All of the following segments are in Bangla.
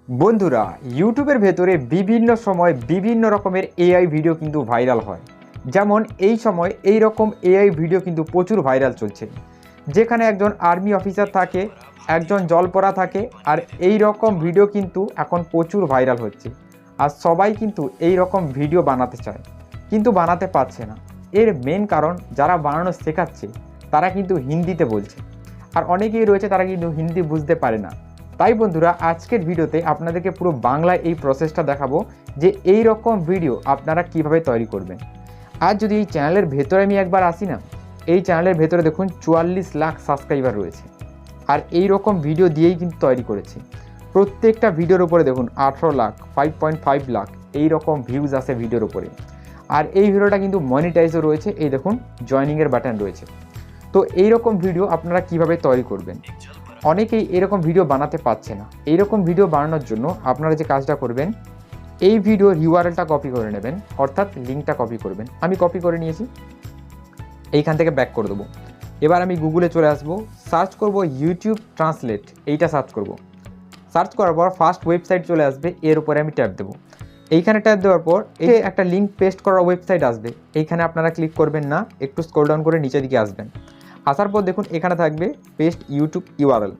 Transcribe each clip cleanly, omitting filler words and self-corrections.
বন্ধুরা, ইউটিউবের ভেতরে বিভিন্ন সময় বিভিন্ন রকমের এআই ভিডিও কিন্তু ভাইরাল হয়। যেমন এই সময় এই রকম এআই ভিডিও কিন্তু প্রচুর ভাইরাল চলছে, যেখানে একজন আর্মি অফিসার থাকে, একজন জলপরা থাকে, আর এই রকম ভিডিও কিন্তু এখন প্রচুর ভাইরাল হচ্ছে। আর সবাই কিন্তু এই রকম ভিডিও বানাতে চায়, কিন্তু বানাতে পারছে না। এর মেন কারণ যারা বানানো শেখাচ্ছে তারা কিন্তু হিন্দিতে বলছে, আর অনেকেই রয়েছে তারা কিন্তু হিন্দি বুঝতে পারে না। তাই বন্ধুরা, আজকের ভিডিওতে আপনাদেরকে পুরো বাংলায় এই প্রসেসটা দেখাবো যে এই রকম ভিডিও আপনারা কিভাবে তৈরি করবেন। আর যদি এই চ্যানেলের ভেতরে আমি একবার আসি না, এই চ্যানেলের ভেতরে দেখুন 44 লাখ সাবস্ক্রাইবার রয়েছে, আর এই রকম ভিডিও দিয়েই কিন্তু তৈরি করেছে। প্রত্যেকটা ভিডিওর উপরে দেখুন 18 লাখ, 5.5 লাখ এই রকম ভিউজ আসে ভিডিওর উপরে। আর এই ভিডিওটা কিন্তু মনিটাইজও রয়েছে, এই দেখুন জয়নিংয়ের বাটন রয়েছে। তো এই রকম ভিডিও আপনারা কিভাবে তৈরি করবেন? অনেকেই এরকম ভিডিও বানাতে পারছে না। এইরকম ভিডিও বানানোর জন্য আপনারা যে কাজটা করবেন, এই ভিডিওর ইউআরএলটা কপি করে নেবেন, অর্থাৎ লিঙ্কটা কপি করবেন। আমি কপি করে নিয়েছি, এইখান থেকে ব্যাক করে দেবো। এবার আমি গুগলে চলে আসবো, সার্চ করব ইউটিউব ট্রান্সলেট, এইটা সার্চ করব। সার্চ করার পর ফার্স্ট ওয়েবসাইট চলে আসবে, এর উপরে আমি ট্যাপ দেবো। এইখানে ট্যাপ দেওয়ার পর এই একটা লিঙ্ক পেস্ট করার ওয়েবসাইট আসবে, এইখানে আপনারা ক্লিক করবেন না, একটু স্ক্রল ডাউন করে নিচের দিকে আসবেন। আসার পর দেখুন এখানে থাকবে পেস্ট ইউটিউব ইউআরএল।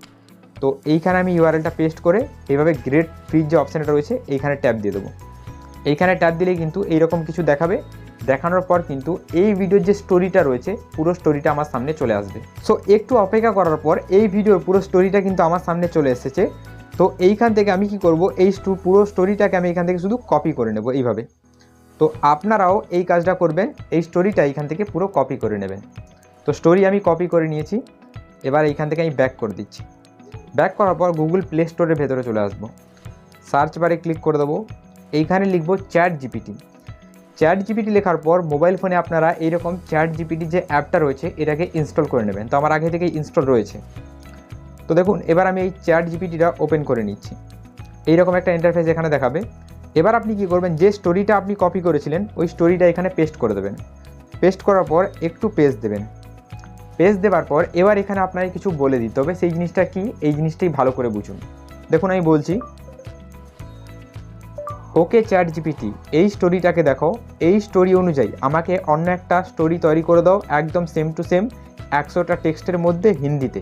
তো এইখানে আমি ইউআরএলটা পেস্ট করে এইভাবে গ্রেট ফ্রি যে অপশানটা রয়েছে এইখানে ট্যাপ দিয়ে দেবো। এইখানে ট্যাপ দিলেই কিন্তু এইরকম কিছু দেখাবে। দেখানোর পর কিন্তু এই ভিডিওর যে স্টোরিটা রয়েছে পুরো স্টোরিটা আমার সামনে চলে আসবে। সো একটু অপেক্ষা করার পর এই ভিডিওর পুরো স্টোরিটা কিন্তু আমার সামনে চলে এসেছে। তো এইখান থেকে আমি কি করব, এই পুরো স্টোরিটাকে আমি এখান থেকে শুধু কপি করে নেব এইভাবে। তো আপনারাও এই কাজটা করবেন, এই স্টোরিটা এইখান থেকে পুরো কপি করে নেবেন। তো স্টোরি আমি কপি করে নিয়েছি, এবার এইখান থেকে আমি ব্যাক করে দিচ্ছি। ব্যাক করার পর গুগল প্লে স্টোরের ভেতরে চলে আসবো, সার্চ বারে ক্লিক করে দেবো। এইখানে লিখবো চ্যাট জিপিটি। চ্যাট জিপিটি লেখার পর মোবাইল ফোনে আপনারা এইরকম চ্যাট জিপিটি যে অ্যাপটা রয়েছে এটাকে ইনস্টল করে নেবেন। তো আমার আগে থেকেই ইনস্টল রয়েছে। তো দেখুন এবার আমি এই চ্যাট জিপিটিটা ওপেন করে নিচ্ছি। এইরকম একটা ইন্টারফেস এখানে দেখাবে। এবার আপনি কি করবেন, যে স্টোরিটা আপনি কপি করেছিলেন ওই স্টোরিটা এখানে পেস্ট করে দেবেন। পেস্ট করার পর একটু পেস্ট দেবেন। পেস্ট দেওয়ার পর এবার এখানে আপনাকে কিছু বলে দিতে হবে, সেই জিনিসটা কি, এই জিনিসটাই ভালো করে বুঝুন। দেখুন আমি বলছি, ওকে চ্যাট জিপিটি, এই স্টোরিটাকে দেখো, এই স্টোরি অনুযায়ী আমাকে অন্য একটা স্টোরি তৈরি করে দাও, একদম সেম টু সেম 100টা টেক্সটের মধ্যে হিন্দিতে।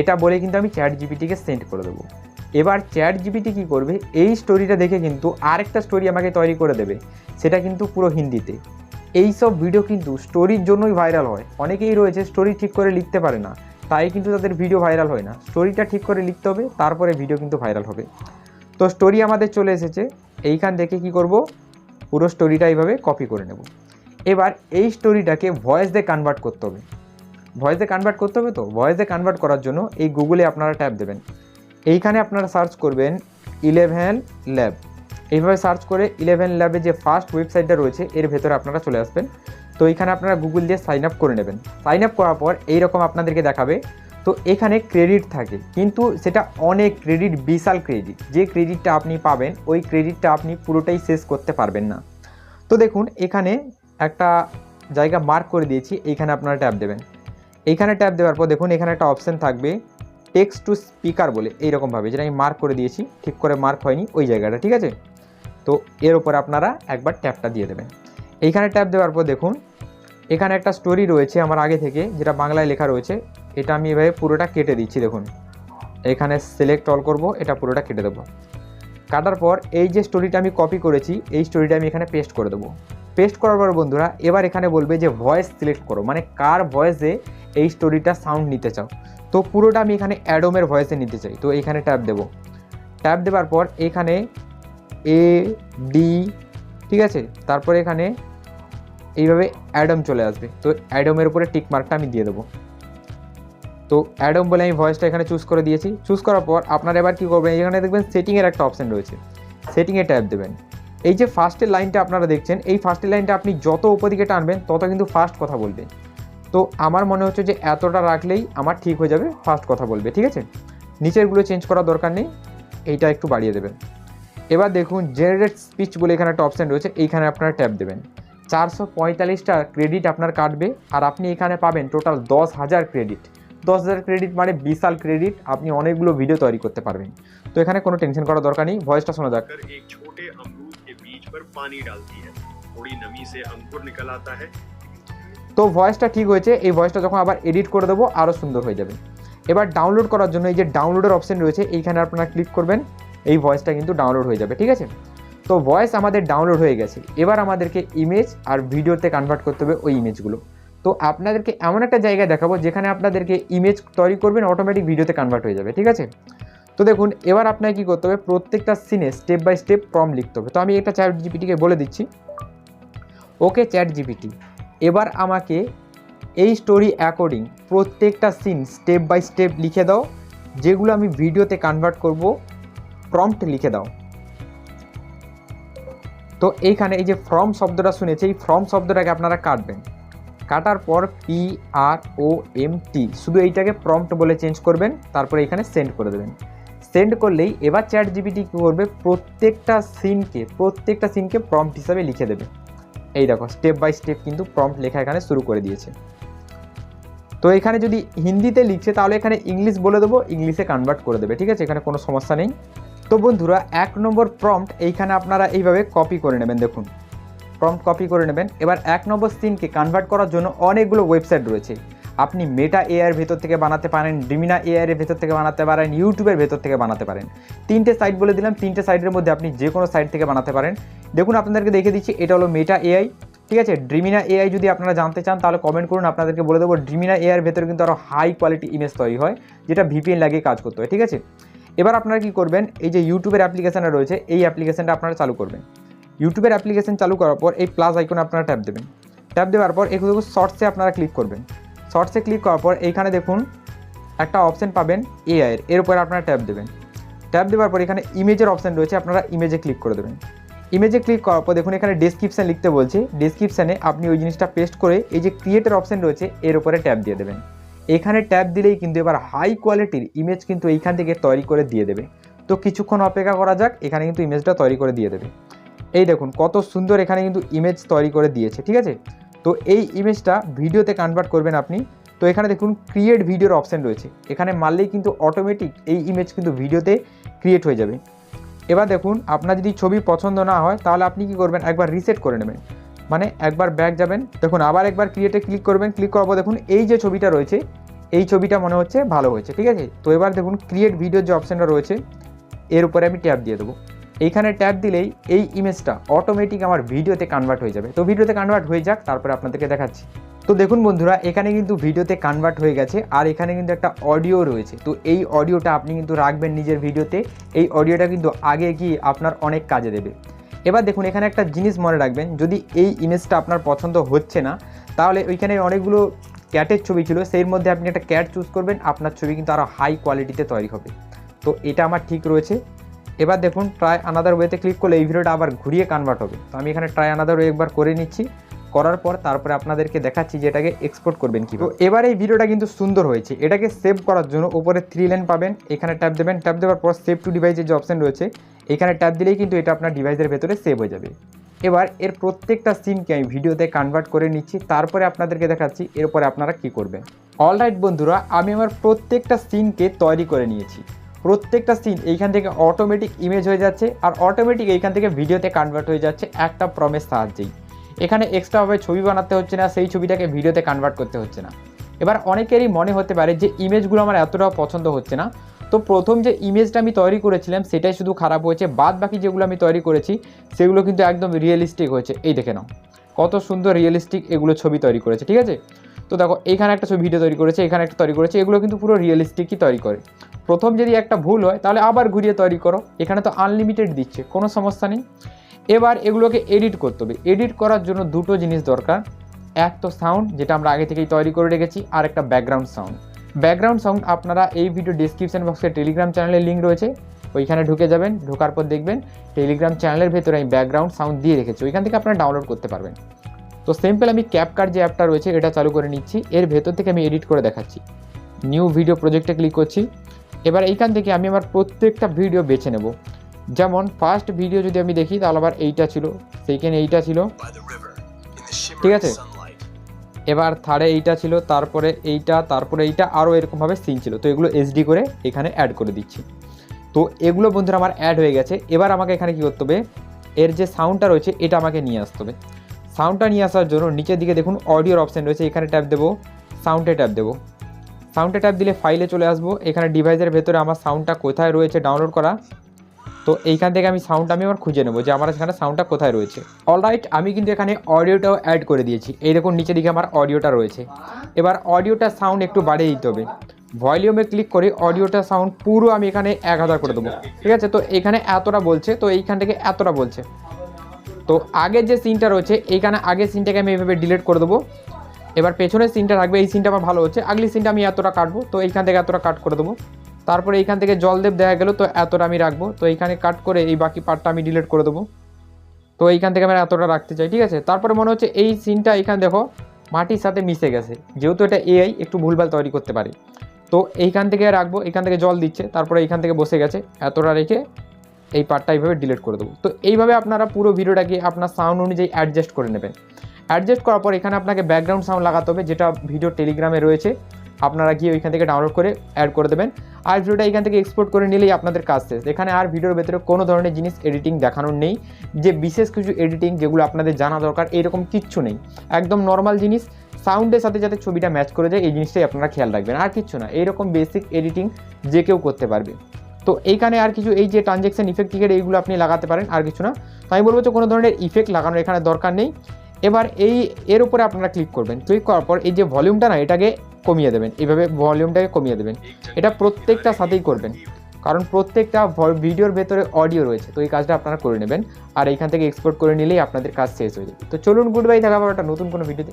এটা বলে কিন্তু আমি চ্যাট জিপিটিকে সেন্ড করে দেবো। এবার চ্যাট জিপিটি কী করবে, এই স্টোরিটা দেখে কিন্তু আরেকটা স্টোরি আমাকে তৈরি করে দেবে, সেটা কিন্তু পুরো হিন্দিতে। এই সব ভিডিও কিন্তু স্টোরির জন্যই ভাইরাল হয়। অনেকেই রয়েছে স্টোরি ঠিক করে লিখতে পারে না, তাই কিন্তু তাদের ভিডিও ভাইরাল হয় না। স্টোরিটা ঠিক করে লিখতে হবে, তারপরে ভিডিও কিন্তু ভাইরাল হবে। তো স্টোরি আমাদের চলে এসেছে, এইখান থেকে কি করব, পুরো স্টোরিটা এইভাবে কপি করে নেব। এবার এই স্টোরিটাকে ভয়েস দিয়ে কনভার্ট করতে হবে। ভয়েস দিয়ে কনভার্ট করতে হবে, তো ভয়েস দিয়ে কনভার্ট করার জন্য এই গুগলে আপনারা ট্যাপ দেবেন। এইখানে আপনারা সার্চ করবেন 11 ল্যাব। এইভাবে সার্চ করে 11 ল্যাবে যে ফার্স্ট ওয়েবসাইটটা রয়েছে এর ভেতরে আপনারা চলে আসবেন। তো এইখানে আপনারা গুগল দিয়ে সাইন আপ করে নেবেন। সাইন আপ করার পর এইরকম আপনাদেরকে দেখাবে। তো এখানে ক্রেডিট থাকে, কিন্তু সেটা অনেক ক্রেডিট, বিশাল ক্রেডিট। যে ক্রেডিটটা আপনি পাবেন ওই ক্রেডিটটা আপনি পুরোটাই শেষ করতে পারবেন না। তো দেখুন এখানে একটা জায়গা মার্ক করে দিয়েছি, এইখানে আপনারা ট্যাপ দেবেন। এইখানে ট্যাপ দেওয়ার পর দেখুন এখানে একটা অপশান থাকবে টেক্সট টু স্পিকার বলে, এইরকমভাবে, যেটা আমি মার্ক করে দিয়েছি, ঠিক করে মার্ক হয়নি ওই জায়গাটা, ঠিক আছে। তো এর উপরে আপনারা একবার ট্যাপটা দিয়ে দেবেন। এইখানে ট্যাপ দেওয়ার পর দেখুন এখানে একটা স্টোরি রয়েছে আমার আগে থেকে, যেটা বাংলায় লেখা রয়েছে। এটা আমি এভাবে পুরোটা কেটে দিচ্ছি। দেখুন এখানে সিলেক্ট অল করব, এটা পুরোটা কেটে দেবো। কাটার পর এই যে স্টোরিটা আমি কপি করেছি এই স্টোরিটা আমি এখানে পেস্ট করে দেবো। পেস্ট করার পর বন্ধুরা এবার এখানে বলবে যে ভয়েস সিলেক্ট করো, মানে কার ভয়েসে এই স্টোরিটা সাউন্ড নিতে চাও। তো পুরোটা আমি এখানে অ্যাডমের ভয়েসে নিতে চাই। তো এইখানে ট্যাপ দেবো। ট্যাপ দেওয়ার পর এখানে AD, ঠিক আছে, তারপরে এখানে এইভাবে অ্যাডম চলে আসবে। তো অ্যাডমের উপরে টিক মার্কটা আমি দিয়ে দেবো। তো অ্যাডম বলে আমি ভয়েসটা এখানে চুজ করে দিয়েছি। চুজ করার পর আপনারা এবার কী করবেন, এখানে দেখবেন সেটিংয়ের একটা অপশান রয়েছে, সেটিংয়ে ট্যাপ দেবেন। এই যে ফার্স্টের লাইনটা আপনারা দেখছেন, এই ফার্স্টের লাইনটা আপনি যত উপর দিকে টানবেন তত কিন্তু ফার্স্ট কথা বলবে। তো আমার মনে হচ্ছে যে এতটা রাখলেই আমার ঠিক হয়ে যাবে, ফার্স্ট কথা বলবে, ঠিক আছে। নিচেরগুলো চেঞ্জ করার দরকার নেই, এইটা একটু বাড়িয়ে দেবেন। এবার দেখুন জেনারেট স্পিচ বলে এখানে একটা অপশান রয়েছে, এইখানে আপনারা ট্যাপ দেবেন। 445টা ক্রেডিট আপনার কাটবে, আর আপনি এখানে পাবেন টোটাল 10,000 ক্রেডিট। 10,000 ক্রেডিট মানে বিশাল ক্রেডিট, আপনি অনেকগুলো ভিডিও তৈরি করতে পারবেন। তো এখানে কোনো টেনশন করার দরকার নেই, ভয়েসটা শোনা যাক। एक छोटे अमरूद के बीज पर पानी डालती है, थोड़ी नमी से अंकुर निकल आता है। তো ভয়েসটা ঠিক হয়েছে, এই ভয়েসটা যখন আবার এডিট করে দেবো আরও সুন্দর হয়ে যাবে। এবার ডাউনলোড করার জন্য এই যে ডাউনলোডের অপশন রয়েছে এইখানে আপনারা ক্লিক করবেন, এই ভয়েসটা কিন্তু ডাউনলোড হয়ে যাবে, ঠিক আছে। তো ভয়েস আমাদের ডাউনলোড হয়ে গেছে, এবার আমাদেরকে ইমেজ আর ভিডিওতে কনভার্ট করতে হবে ওই ইমেজগুলো। তো আপনাদেরকে এমন একটা জায়গায় দেখাবো যেখানে আপনাদেরকে ইমেজ তৈরি করবেন, অটোমেটিক ভিডিওতে কনভার্ট হয়ে যাবে, ঠিক আছে। তো দেখুন এবার আপনাকে কী করতে হবে, প্রত্যেকটা সিনে স্টেপ বাই স্টেপ প্রম্পট লিখতে হবে। তো আমি এটা চ্যাট জিপিটিকে বলে দিচ্ছি, ওকে চ্যাট জিপিটি, এবার আমাকে এই স্টোরি অ্যাকর্ডিং প্রত্যেকটা সিন স্টেপ বাই স্টেপ লিখে দাও, যেগুলো আমি ভিডিওতে কনভার্ট করব, প্রম্পট লিখে দাও। তো এইখানে এই যে ফ্রম শব্দটা শুনেছি, এই ফ্রম শব্দটাকে আপনারা কাটবেন, কাটার পর PROMT শুধু এইটাকে প্রম্পট বলে চেঞ্জ করবেন, তারপরে এখানে সেন্ড করে দেবেন। সেন্ড করলেই এবার চ্যাট জিপিটি কী করবে, প্রত্যেকটা সিনকে প্রম্পট হিসাবে লিখে দেবে। এই দেখো স্টেপ বাই স্টেপ কিন্তু প্রম্পট লেখা এখানে শুরু করে দিয়েছে। তো এখানে যদি হিন্দিতে লিখছে তাহলে এখানে ইংলিশ বলে দেবো, ইংলিশে কনভার্ট করে দেবে, ঠিক আছে, এখানে কোনো সমস্যা নেই। তো বন্ধুরা 1 নম্বর প্রম্পট এইখানে আপনারা এইভাবে কপি করে নেবেন, দেখুন প্রম্পট কপি করে নেবেন। এবার 1 নম্বর সিনকে কনভার্ট করার জন্য অনেকগুলো ওয়েবসাইট রয়েছে, আপনি মেটা এআইয়ের ভেতর থেকে বানাতে পারেন, ডিমিনা এআইয়ের ভেতর থেকে বানাতে পারেন, ইউটিউবের ভেতর থেকে বানাতে পারেন। 3টে সাইট বলে দিলাম, 3টে সাইটের মধ্যে আপনি যে কোনো সাইট থেকে বানাতে পারেন। দেখুন আপনাদেরকে দেখে দিচ্ছি, এটা হলো মেটা এআই, ঠিক আছে। ড্রিমিনা এআই যদি আপনারা জানতে চান তাহলে কমেন্ট করুন, আপনাদেরকে বলে দেবো। ড্রিমিনা এআইয়ের ভেতরে কিন্তু আরও হাই কোয়ালিটি ইমেজ তৈরি হয়, যেটা ভিপিএন লাগিয়ে কাজ করতে হয়, ঠিক আছে। এবার আপনারা কি করবেন, এই যে ইউটিউবের অ্যাপ্লিকেশানটা রয়েছে এই অ্যাপ্লিকেশানটা আপনারা চালু করবেন। ইউটিউবের অ্যাপ্লিকেশান চালু করার পর এই প্লাস আইকনে আপনারা ট্যাপ দেবেন, ট্যাপ দেওয়ার পর একটু শর্টসে আপনারা ক্লিক করবেন। শর্টসে ক্লিক করার পর এইখানে দেখুন একটা অপশান পাবেন এআইয়ের, এর উপরে আপনারা ট্যাপ দেবেন। ট্যাপ দেওয়ার পর এখানে ইমেজের অপশান রয়েছে, আপনারা ইমেজে ক্লিক করে দেবেন। ইমেজে ক্লিক করার পর দেখুন এখানে ডেসক্রিপশান লিখতে বলছে, ডেসক্রিপশানে আপনি ওই জিনিসটা পেস্ট করে এই যে ক্রিয়েটের অপশান রয়েছে এর উপরে ট্যাপ দিয়ে দেবেন। এখানে ট্যাপ দিলেই কিন্তু এবার হাই কোয়ালিটির ইমেজ কিন্তু এইখান থেকে তৈরি করে দিয়ে দেবে। তো কিছুক্ষণ অপেক্ষা করা যাক, এখানে কিন্তু ইমেজটা তৈরি করে দিয়ে দেবে। এই দেখুন কত সুন্দর এখানে কিন্তু ইমেজ তৈরি করে দিয়েছে, ঠিক আছে। তো এই ইমেজটা ভিডিওতে কনভার্ট করবেন আপনি। তো এখানে দেখুন ক্রিয়েট ভিডিওর অপশান রয়েছে, এখানে মারলেই কিন্তু অটোমেটিক এই ইমেজ কিন্তু ভিডিওতে ক্রিয়েট হয়ে যাবে। এবার দেখুন আপনার যদি ছবি পছন্দ না হয় তাহলে আপনি কি করবেন, একবার রিসেট করে নেবেন, মানে একবার ব্যাক যাবেন, দেখুন আবার একবার ক্রিয়েটে ক্লিক করবেন। ক্লিক করার পর দেখুন এই যে ছবিটা রয়েছে এই ছবিটা মনে হচ্ছে ভালো হয়েছে, ঠিক আছে। তো এবার দেখুন ক্রিয়েট ভিডিওর যে অপশানটা রয়েছে এর উপরে আমি ট্যাপ দিয়ে দেবো। এইখানে ট্যাপ দিলেই এই ইমেজটা অটোমেটিক আমার ভিডিওতে কনভার্ট হয়ে যাবে। তো ভিডিওতে কনভার্ট হয়ে যাক, তারপরে আপনাদেরকে দেখাচ্ছি। তো দেখুন বন্ধুরা এখানে কিন্তু ভিডিওতে কনভার্ট হয়ে গেছে, আর এখানে কিন্তু একটা অডিও রয়েছে। তো এই অডিওটা আপনি কিন্তু রাখবেন নিজের ভিডিওতে, এই অডিওটা কিন্তু আগে গিয়ে আপনার অনেক কাজে দেবে। এবার দেখুন এখানে একটা জিনিস মনে রাখবেন, যদি এই ইমেজটা আপনার পছন্দ হচ্ছে না তাহলে ওইখানে অনেকগুলো ক্যাটের ছবি ছিল, সেই মধ্যে আপনি একটা ক্যাট চুজ করবেন, আপনার ছবি কিন্তু আরও হাই কোয়ালিটিতে তৈরি হবে। তো এটা আমার ঠিক রয়েছে। এবার দেখুন ট্রাই আনাদার ওয়েতে ক্লিক করলে এই ভিডিওটা আবার ঘুরিয়ে কনভার্ট হবে। তো আমি এখানে ট্রাই আনাদার ওয়ে একবার করে নিচ্ছি, করার পর তারপরে আপনাদেরকে দেখাচ্ছি যে এটাকে এক্সপোর্ট করবেন কি। তো এবার এই ভিডিওটা কিন্তু সুন্দর হয়েছে, এটাকে সেভ করার জন্য উপরে 3 লাইন পাবেন, এখানে ট্যাপ দেবেন। ট্যাপ দেওয়ার পর সেভ টু ডিভাইসের যে অপশান রয়েছে এখানে ট্যাপ দিলেই কিন্তু এটা আপনার ডিভাইসের ভেতরে সেভ হয়ে যাবে। এবার এর প্রত্যেকটা সিনকে আমি ভিডিওতে কনভার্ট করে নিচ্ছি, তারপরে আপনাদেরকে দেখাচ্ছি এরপরে আপনারা কি করবেন। অলরাইট বন্ধুরা, আমি আমার প্রত্যেকটা সিনকে তৈরি করে নিয়েছি। প্রত্যেকটা সিন এইখান থেকে অটোমেটিক ইমেজ হয়ে যাচ্ছে, আর অটোমেটিক এইখান থেকে ভিডিওতে কনভার্ট হয়ে যাচ্ছে একটা প্রমের সাহায্যেই। এখানে এক্সট্রাভাবে ছবি বানাতে হচ্ছে না, সেই ছবিটাকে ভিডিওতে কনভার্ট করতে হচ্ছে না। এবার অনেকেরই মনে হতে পারে যে ইমেজগুলো আমার এতটাও পছন্দ হচ্ছে না। তো প্রথম যে ইমেজটা আমি তৈরি করেছিলাম সেটাই শুধু খারাপ হয়েছে, বাদ বাকি যেগুলো আমি তৈরি করেছি সেগুলো কিন্তু একদম রিয়েলিস্টিক হয়েছে। এই দেখে নাও কত সুন্দর রিয়েলিস্টিক এগুলো ছবি তৈরি করেছে, ঠিক আছে। তো দেখো এইখানে একটা ছবি ভিডিও তৈরি করেছে, এখানে একটা তৈরি করেছে, এগুলো কিন্তু পুরো রিয়েলিস্টিকই তৈরি করে। প্রথম যদি একটা ভুল হয় তাহলে আবার ঘুরিয়ে তৈরি করো, এখানে তো আনলিমিটেড দিচ্ছে, কোনো সমস্যা নেই। এবার এগুলোকে এডিট করতে হবে। এডিট করার জন্য দুটো জিনিস দরকার, এক তো সাউন্ড যেটা আমরা আগে থেকেই তৈরি করে রেখেছি, আর একটা ব্যাকগ্রাউন্ড সাউন্ড। ব্যাকগ্রাউন্ড সাউন্ড আপনারা এই ভিডিও ডিসক্রিপশন বক্সে টেলিগ্রাম চ্যানেলের লিঙ্ক রয়েছে, ওইখানে ঢুকে যাবেন, ঢোকার পর দেখবেন টেলিগ্রাম চ্যানেলের ভেতরে আমি ব্যাকগ্রাউন্ড সাউন্ড দিয়ে রেখেছি, ওইখান থেকে আপনারা ডাউনলোড করতে পারবেন। তো সিম্পল আমি ক্যাপকাট যে অ্যাপটা রয়েছে এটা চালু করে নিচ্ছি, এর ভেতর থেকে আমি এডিট করে দেখাচ্ছি। নিউ ভিডিও প্রজেক্টে ক্লিক করছি। এবার এইখান থেকে আমি আমার প্রত্যেকটা ভিডিও বেছে নেব। যেমন ফার্স্ট ভিডিও যদি আমি দেখি তাহলে আবার এইটা ছিল, সেকেন্ড এইটা ছিল, ঠিক আছে। এবার থার্ডে এইটা ছিল, তারপরে এইটা, তারপরে এইটা, আরও এরকমভাবে সিন ছিল। তো এগুলো এইচডি করে এখানে অ্যাড করে দিচ্ছি। তো এগুলো বন্ধুরা আমার অ্যাড হয়ে গেছে। এবার আমাকে এখানে কী করতে হবে, এর যে সাউন্ডটা রয়েছে এটা আমাকে নিয়ে আসতে হবে। সাউন্ডটা নিয়ে আসার জন্য নিচের দিকে দেখুন অডিওর অপশান রয়েছে, এখানে ট্যাপ দেবো, সাউন্ডে ট্যাপ দেবো। সাউন্ডে ট্যাপ দিলে ফাইলে চলে আসবো। এখানে ডিভাইসের ভেতরে আমার সাউন্ডটা কোথায় রয়েছে ডাউনলোড করা, তো এইখান থেকে আমি সাউন্ডটা আবার খুঁজে নেবো যে আমার এখানে সাউন্ডটা কোথায় রয়েছে। অলরাইট, আমি কিন্তু এখানে অডিওটাও অ্যাড করে দিয়েছি। এই দেখুন নিচের দিকে আমার অডিওটা রয়েছে। এবার অডিওটা সাউন্ড একটু বাড়িয়ে দিতে হবে। ভলিউমে ক্লিক করে অডিওটা সাউন্ড পুরো আমি এখানে 1000 করে দেবো, ঠিক আছে। তো এখানে এতটা বলছে, তো এইখান থেকে এতটা বলছে। তো আগের যে সিনটা রয়েছে এইখানে আগের সিনটাকে আমি এইভাবে ডিলিট করে দেবো। এবার পেছনের সিনটা রাখবে, এই সিনটা আমার ভালো হচ্ছে, আগলি সিনটা আমি এতটা কাটবো, তো এইখান থেকে এতটা কাট করে দেবো। তারপরে এইখান থেকে জলদেব দেখা গেল, তো এতটা আমি রাখবো। তো এইখানে কাট করে এই বাকি পার্টটা আমি ডিলিট করে দেবো। তো এইখান থেকে আমি এতটা রাখতে চাই, ঠিক আছে। তারপরে মনে হচ্ছে এই সিনটা এইখানে দেখো মাটির সাথে মিশে গেছে, যেহেতু এটা এআই একটু ভুলভাল তৈরি করতে পারে। তো এইখান থেকে রাখবো, এইখান থেকে জল দিচ্ছে, তারপরে এইখান থেকে বসে গেছে, এতটা রেখে এই পার্টটা এইভাবে ডিলিট করে দেবো। তো এইভাবে আপনারা পুরো ভিডিওটাকে আপনার সাউন্ড অনুযায়ী অ্যাডজাস্ট করে নেবেন। অ্যাডজাস্ট করার পর এখানে আপনাকে ব্যাকগ্রাউন্ড সাউন্ড লাগাতে হবে, যেটা ভিডিও টেলিগ্রামে রয়েছে, আপনারা গিয়ে ওইখান থেকে ডাউনলোড করে অ্যাড করে দেবেন। আর ভিডিওটা এখান থেকে এক্সপোর্ট করে নিলেই আপনাদের কাজ শেষ। এখানে আর ভিডিওর ভেতরে কোনো ধরনের জিনিস এডিটিং দেখানোর নেই, যে বিশেষ কিছু এডিটিং যেগুলো আপনাদের জানা দরকার এরকম কিচ্ছু নেই। একদম নর্মাল জিনিস, সাউন্ডের সাথে যাতে ছবিটা ম্যাচ করে যায় এই জিনিসটাই আপনারা খেয়াল রাখবেন, আর কিচ্ছু না। এইরকম বেসিক এডিটিং যে কেউ করতে পারবে। তো এইখানে আর কিছু এই যে ট্রানজ্যাকশন ইফেক্ট টিকেট এইগুলো আপনি লাগাতে পারেন, আর কিছু না। তো আমি বলবো যে কোনো ধরনের ইফেক্ট লাগানোর এখানে দরকার নেই। এবার এর উপরে আপনারা ক্লিক করবেন। ক্লিক করার পর এই যে ভলিউমটা না, এটাকে কমিয়ে দেবেন, এইভাবে ভলিউমটাকে কমিয়ে দেবেন। এটা প্রত্যেকটা সাথেই করবেন, কারণ প্রত্যেকটা ভিডিওর ভেতরে অডিও রয়েছে। তো এই কাজটা আপনারা করে নেবেন, আর এইখান থেকে এক্সপোর্ট করে নিলেই আপনাদের কাজ শেষ হয়ে যাবে। তো চলুন, গুড বাই, দেখা পাবো একটা নতুন কোনো ভিডিওতে।